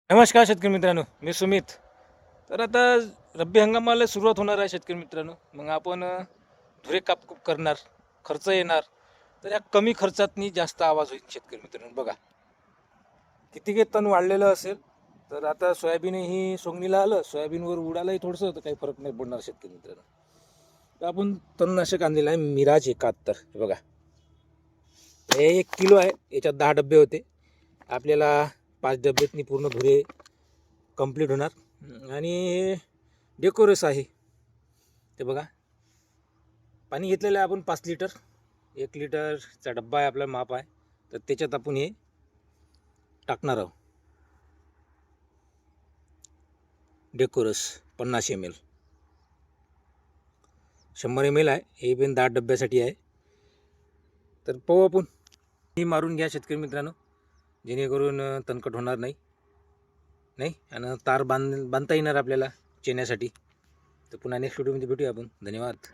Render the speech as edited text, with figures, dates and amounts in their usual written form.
नमस्कार शेतकरी मित्रांनो, मी सुमित. तर आता रब्बी हंगामाला सुरुवात होणार आहे शेतकरी मित्रांनो. मग आपण धुरे कापकूप करणार, खर्च येणार. तर या कमी खर्चातनी जास्त आवाज होईल शेतकरी मित्रांनो. बघा किती काही तण वाढलेलं असेल, तर आता सोयाबीनही सोंगणीला आलं, सोयाबीनवर उडालंही थोडंसं, तर काही फरक नाही पडणार शेतकरी मित्रांनो. तर आपण तणनाशक आणलेलं आहे मिराज 71. हे बघा, हे 1 किलो आहे, याच्यात 10 डबे होते. आपल्याला 5 डब्यातनी पूर्ण धुरे कंप्लीट होणार. आणि हे डेकोरस आहे, ते बघा. पाणी घेतलेलं आहे आपण 5 लिटर. 1 लिटरचा डब्बा आहे, आपला माप आहे. तर त्याच्यात आपण हे टाकणार आहोत. डेकोरस 50 ml, 100 ml आहे. हे पण 10 डब्यासाठी आहे. तर पाहू आपण. ही मारून घ्या शेतकरी मित्रांनो, जेणेकरून तणकट होणार नाही आणि तार बांधता येणार आपल्याला चेण्यासाठी. तर पुन्हा नेक्स्ट व्हिडिओमध्ये भेटूया आपण. धन्यवाद.